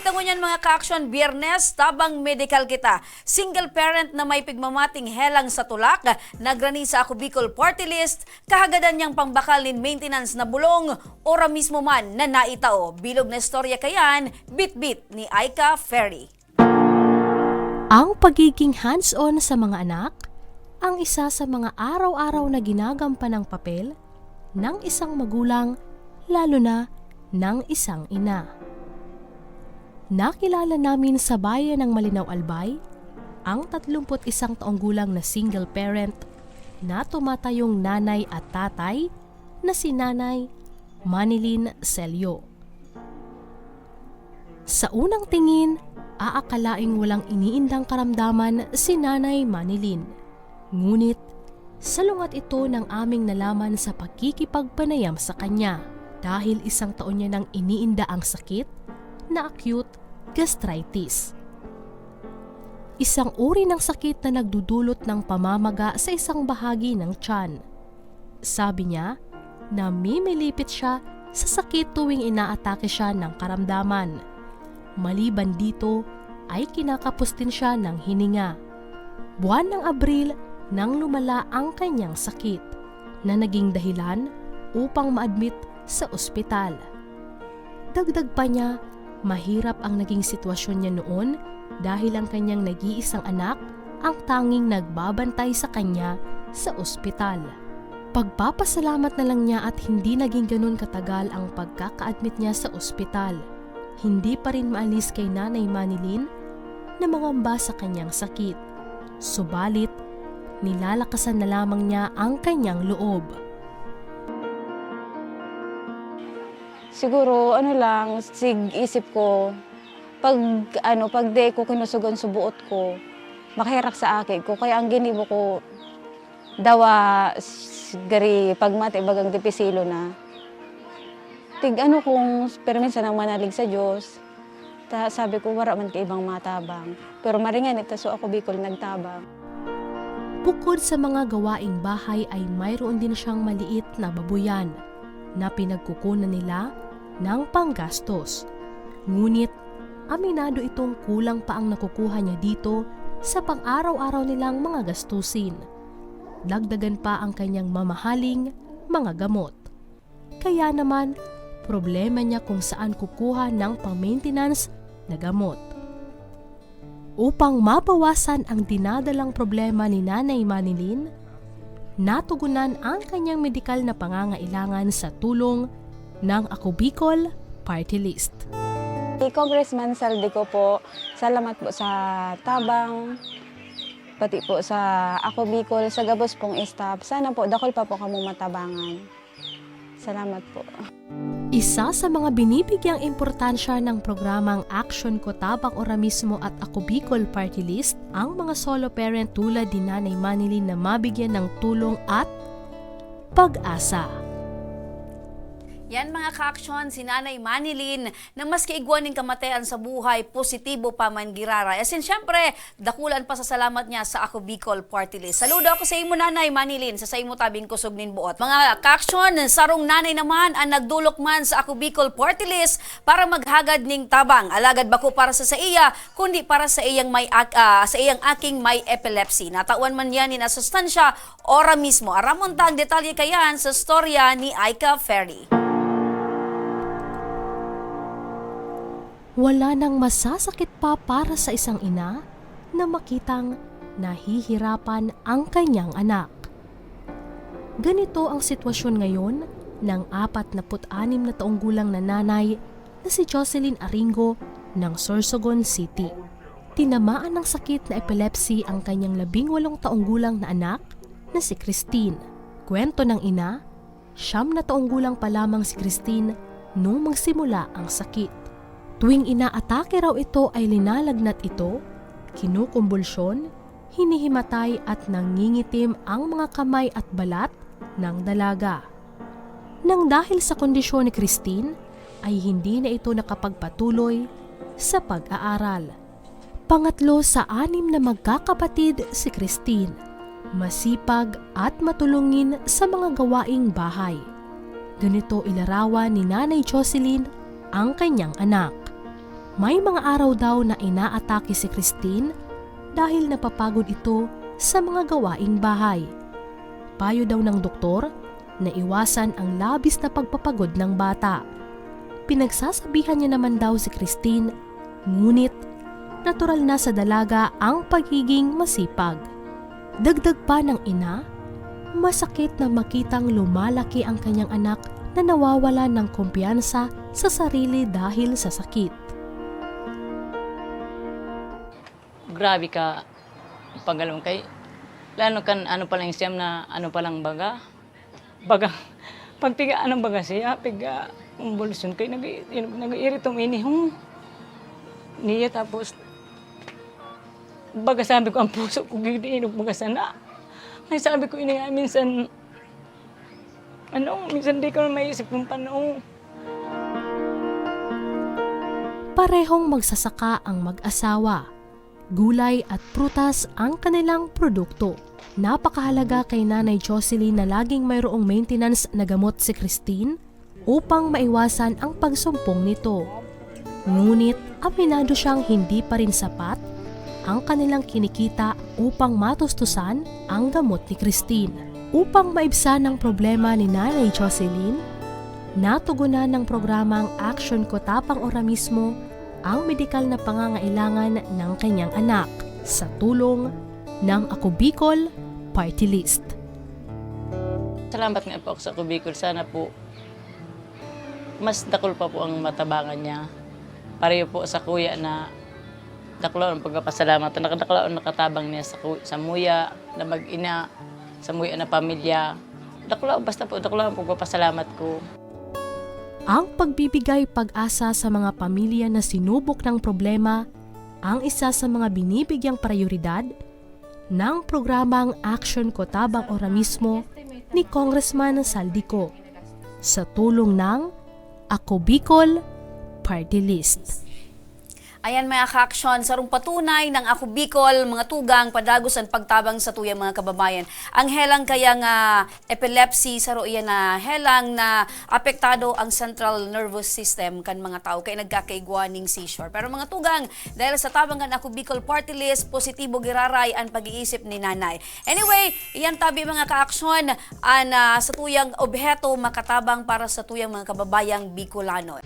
Balita mo niyan mga ka-aksyon, Biyernes, tabang medical kita. Single parent na may pigmamating helang sa tulak, nagrani sa Ako Bicol Party List, kahagadan niyang pangbakal nin maintenance na bulong, ora mismo man na naitao. Bilog na istorya kayan, bit-bit ni Aika Ferry. Ang pagiging hands-on sa mga anak, ang isa sa mga araw-araw na ginagampan ng papel ng isang magulang, lalo na ng isang ina. Nakilala namin sa bayan ng Malinaw Albay ang 31 taong gulang na single parent na tumatayong nanay at tatay na si Nanay Manilyn Celio. Sa unang tingin, aakalaing walang iniindang karamdaman si Nanay Manilyn. Ngunit, salungat ito ng aming nalaman sa pagkikipagpanayam sa kanya dahil 1 taon niya nang iniinda ang sakit na acute gastritis. Isang uri ng sakit na nagdudulot ng pamamaga sa isang bahagi ng tiyan. Sabi niya, namimilipit siya sa sakit tuwing inaatake siya ng karamdaman. Maliban dito ay kinakapos din siya ng hininga. Buwan ng Abril nang lumala ang kanyang sakit na naging dahilan upang ma-admit sa ospital. Dagdag pa niya, mahirap ang naging sitwasyon niya noon dahil ang kanyang nag-iisang anak ang tanging nagbabantay sa kanya sa ospital. Pagpapasalamat na lang niya at hindi naging ganun katagal ang pagkaka-admit niya sa ospital. Hindi pa rin maalis kay Nanay Manilyn na mangamba sa kanyang sakit. Subalit, nilalakasan na lamang niya ang kanyang loob. Siguro isip ko pag di ko kinusugon sa buot ko, makahirak sa akin ko kaya ang ginibo ko dawa gari pagmati bagang dipisilo na. Kung perminsan ang manalig sa Diyos. Sabi ko wala man kay ibang matabang. Pero maringan ito so Ako Bicol nagtabang. Bukod sa mga gawaing bahay ay mayroon din siyang maliit na babuyan na pinagkukunan nila ng panggastos. Ngunit, aminado itong kulang pa ang nakukuha niya dito sa pang-araw-araw nilang mga gastusin. Dagdagan pa ang kanyang mamahaling mga gamot. Kaya naman, problema niya kung saan kukuha ng pang-maintenance na gamot. Upang mabawasan ang dinadalang problema ni Nanay Manilyn, natugunan ang kanyang medikal na pangangailangan sa tulong ng Ako Bicol Party List. Congressman Saldi ko po, salamat po sa tabang, pati po sa Ako Bicol, sa gabos pong staff. Sana po, dakol pa po kamo matabangan. Salamat po. Isa sa mga binibigyang importansya ng programang Aksyon Ko Tabang Ora Mismo at Ako Bicol Party List ang mga solo parent tulad ni Nanay Manilyn na mabigyan ng tulong at pag-asa. Yan mga ka-aksyon, si Nanay Manilyn na maski igwaning kamatayan sa buhay, positibo pa man girara. As in, syempre, dakulan pa sa salamat niya sa Ako Bicol Party List. Saludo ako sa imo Nanay Manilyn, sa imo tabing kusog nin buot. Mga ka-aksyon, sarong nanay naman ang nagdulok man sa Ako Bicol Party List para maghagad ning tabang. Alagad bako para sa iya, kundi para sa iyang aking may epilepsy. Natawan man yan ni nasustansya ora mismo. Aramon tag detalye kayan sa storya ni Aika Ferry. Wala nang masasakit pa para sa isang ina na makitang nahihirapan ang kanyang anak. Ganito ang sitwasyon ngayon ng 46 na taong gulang na nanay na si Jocelyn Aringo ng Sorsogon City. Tinamaan ng sakit na epilepsy ang kanyang 18 taong gulang na anak na si Christine. Kwento ng ina, 9 na taong gulang pa lamang si Christine nung magsimula ang sakit. Tuwing inaatake raw ito ay linalagnat ito, kinukumbulsyon, hinihimatay at nangingitim ang mga kamay at balat ng dalaga. Nang dahil sa kondisyon ni Christine, ay hindi na ito nakapagpatuloy sa pag-aaral. Pangatlo sa 6 na magkakapatid si Christine, masipag at matulungin sa mga gawaing bahay. Ganito ilarawan ni Nanay Jocelyn ang kanyang anak. May mga araw daw na inaatake si Christine dahil napapagod ito sa mga gawaing bahay. Payo daw ng doktor na iwasan ang labis na pagpapagod ng bata. Pinagsasabihan niya naman daw si Christine, ngunit natural na sa dalaga ang pagiging masipag. Dagdag pa ng ina, masakit na makitang lumalaki ang kanyang anak na nawawala ng kumpiyansa sa sarili dahil sa sakit. Grabe ka paggalong kay lalo kan ano pa lang siyam na ano pa lang baga pagtiga anong baga siya piga umbulusyon kay nag-iritong inihong niya tapos baga sabi ko ang puso ko gidiinog baga sana ay sabi ko ini minsan minsan di ko na maisip kung paano. Parehong magsasaka ang mag-asawa. Gulay at prutas ang kanilang produkto. Napakahalaga kay Nanay Jocelyn na laging mayroong maintenance na gamot si Christine upang maiwasan ang pagsumpong nito. Ngunit aminado siyang hindi pa rin sapat ang kanilang kinikita upang matustusan ang gamot ni Christine. Upang maibsan ang problema ni Nanay Jocelyn, natugunan ng programang Action Ko Tapang Ora mismo ang medikal na pangangailangan ng kanyang anak sa tulong ng Ako Bicol Party List. Salamat nga po ako sa Ako Bicol. Sana po mas dakol pa po ang matabangan niya. Pareho po sa kuya na daklo ang pagpapasalamat. Nakadaklo ang nakatabang niya sa muya na mag-ina, sa muya na pamilya. Daklo, basta po daklo ang pagpapasalamat ko. Ang pagbibigay pag-asa sa mga pamilya na sinubok ng problema ang isa sa mga binibigyang prioridad ng programang Action Ko Tabang Ora mismo ni Congressman Saldico sa tulong ng Ako Bicol Party List. Ayan mga ka-aksyon, sarong patunay ng Ako Bicol, mga tugang, padagos ang pagtabang sa tuyang mga kababayan. Ang helang kaya nga epilepsy, saro iyan na helang na apektado ang central nervous system kan mga tao kay nagkakaigwaning seizure. Pero mga tugang, dahil sa tabang kan Ako Bicol Party List, positibo giraray ang pag-iisip ni nanay. Anyway, iyan tabi mga ka-aksyon, sa tuyang obheto makatabang para sa tuyang mga kababayang Bicolano.